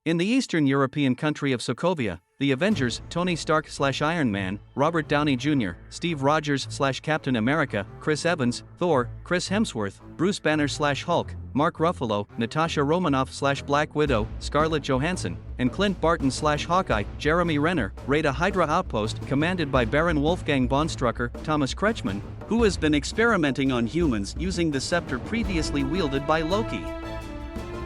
In the Eastern European country of Sokovia, the Avengers, Tony Stark/Iron Man, Robert Downey Jr., Steve Rogers/Captain America, Chris Evans, Thor, Chris Hemsworth, Bruce Banner/Hulk, Mark Ruffalo, Natasha Romanoff/Black Widow, Scarlett Johansson, and Clint Barton/Hawkeye, Jeremy Renner, raid a Hydra outpost commanded by Baron Wolfgang von Strucker, Thomas Kretschmann, who has been experimenting on humans using the scepter previously wielded by Loki.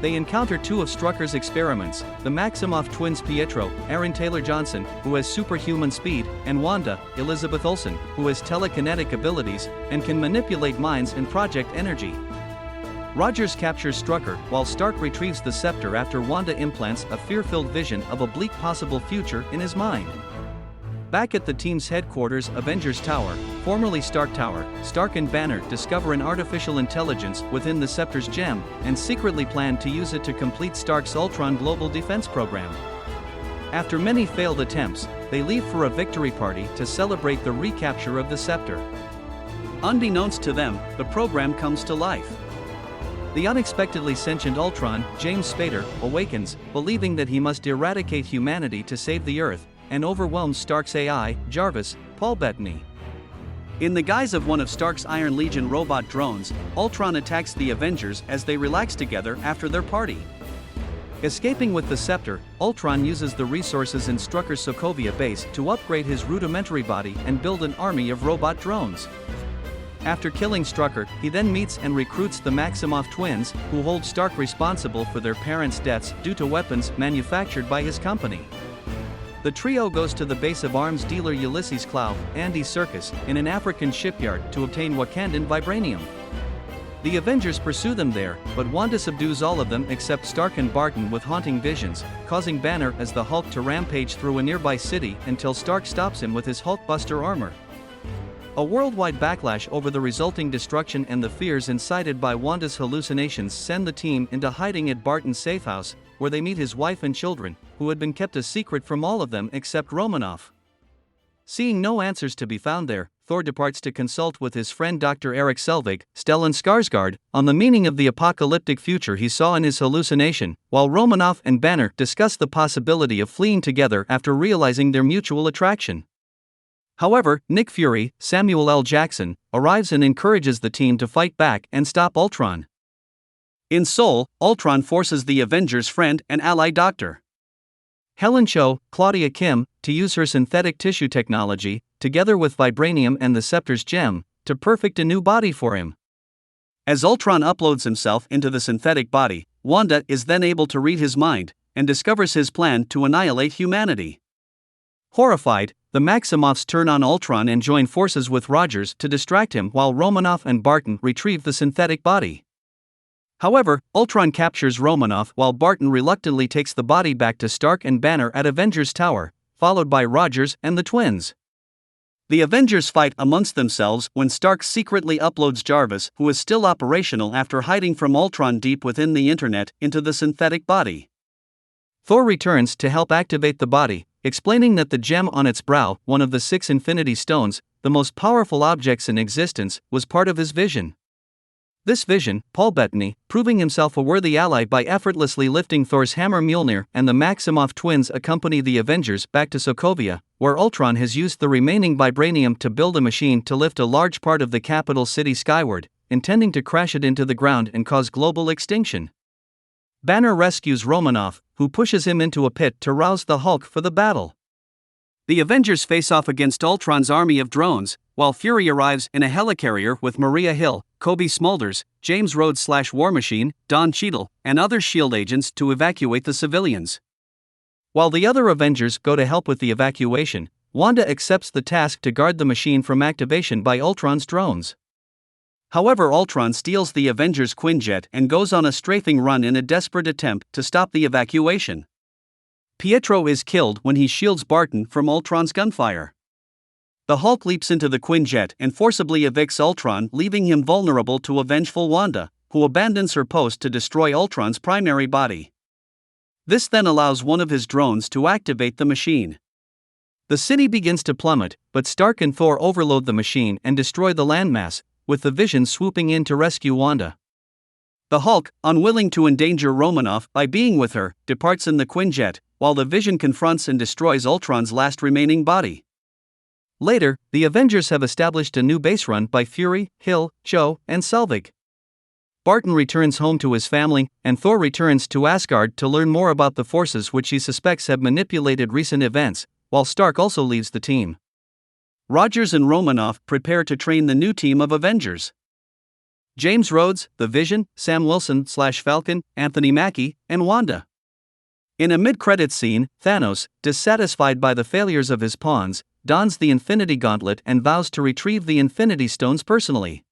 They encounter two of Strucker's experiments, the Maximoff twins Pietro, Aaron Taylor-Johnson, who has superhuman speed, and Wanda, Elizabeth Olsen, who has telekinetic abilities, and can manipulate minds and project energy. Rogers captures Strucker, while Stark retrieves the scepter after Wanda implants a fear-filled vision of a bleak possible future in his mind. Back at the team's headquarters, Avengers Tower, formerly Stark Tower, Stark and Banner discover an artificial intelligence within the Scepter's gem, and secretly plan to use it to complete Stark's Ultron global defense program. After many failed attempts, they leave for a victory party to celebrate the recapture of the scepter. Unbeknownst to them, the program comes to life. The unexpectedly sentient Ultron, James Spader, awakens, believing that he must eradicate humanity to save the Earth, and overwhelms Stark's AI, Jarvis, Paul Bettany. In the guise of one of Stark's Iron Legion robot drones, Ultron attacks the Avengers as they relax together after their party. Escaping with the scepter, Ultron uses the resources in Strucker's Sokovia base to upgrade his rudimentary body and build an army of robot drones. After killing Strucker, he then meets and recruits the Maximoff twins, who hold Stark responsible for their parents' deaths due to weapons manufactured by his company. The trio goes to the base of arms dealer Ulysses Klaue, Andy Serkis, in an African shipyard to obtain Wakandan vibranium. The Avengers pursue them there, but Wanda subdues all of them except Stark and Barton with haunting visions, causing Banner as the Hulk to rampage through a nearby city until Stark stops him with his Hulkbuster armor. A worldwide backlash over the resulting destruction and the fears incited by Wanda's hallucinations send the team into hiding at Barton's safe house, where they meet his wife and children, who had been kept a secret from all of them except Romanoff. Seeing no answers to be found there, Thor departs to consult with his friend Dr. Erik Selvig, Stellan Skarsgård, on the meaning of the apocalyptic future he saw in his hallucination, while Romanoff and Banner discuss the possibility of fleeing together after realizing their mutual attraction. However, Nick Fury, Samuel L. Jackson, arrives and encourages the team to fight back and stop Ultron. In Seoul, Ultron forces the Avengers' friend and ally Dr. Helen Cho, Claudia Kim, to use her synthetic tissue technology, together with vibranium and the Scepter's gem, to perfect a new body for him. As Ultron uploads himself into the synthetic body, Wanda is then able to read his mind, and discovers his plan to annihilate humanity. Horrified, the Maximoffs turn on Ultron and join forces with Rogers to distract him while Romanoff and Barton retrieve the synthetic body. However, Ultron captures Romanoff while Barton reluctantly takes the body back to Stark and Banner at Avengers Tower, followed by Rogers and the twins. The Avengers fight amongst themselves when Stark secretly uploads Jarvis, who is still operational after hiding from Ultron deep within the internet, into the synthetic body. Thor returns to help activate the body, explaining that the gem on its brow, one of the 6 Infinity Stones, the most powerful objects in existence, was part of his vision. This vision, Paul Bettany, proving himself a worthy ally by effortlessly lifting Thor's hammer Mjolnir, and the Maximoff twins accompany the Avengers back to Sokovia, where Ultron has used the remaining vibranium to build a machine to lift a large part of the capital city skyward, intending to crash it into the ground and cause global extinction. Banner rescues Romanoff, who pushes him into a pit to rouse the Hulk for the battle. The Avengers face off against Ultron's army of drones, while Fury arrives in a helicarrier with Maria Hill, Kobe Smulders, James Rhodes/War Machine, Don Cheadle, and other S.H.I.E.L.D. agents to evacuate the civilians. While the other Avengers go to help with the evacuation, Wanda accepts the task to guard the machine from activation by Ultron's drones. However, Ultron steals the Avengers' Quinjet and goes on a strafing run in a desperate attempt to stop the evacuation. Pietro is killed when he shields Barton from Ultron's gunfire. The Hulk leaps into the Quinjet and forcibly evicts Ultron, leaving him vulnerable to a vengeful Wanda, who abandons her post to destroy Ultron's primary body. This then allows one of his drones to activate the machine. The city begins to plummet, but Stark and Thor overload the machine and destroy the landmass, with the Vision swooping in to rescue Wanda. The Hulk, unwilling to endanger Romanoff by being with her, departs in the Quinjet, while the Vision confronts and destroys Ultron's last remaining body. Later, the Avengers have established a new base run by Fury, Hill, Cho, and Selvig. Barton returns home to his family, and Thor returns to Asgard to learn more about the forces which he suspects have manipulated recent events, while Stark also leaves the team. Rogers and Romanoff prepare to train the new team of Avengers. James Rhodes, the Vision, Sam Wilson/Falcon, Anthony Mackie, and Wanda. In a mid-credits scene, Thanos, dissatisfied by the failures of his pawns, dons the Infinity Gauntlet and vows to retrieve the Infinity Stones personally.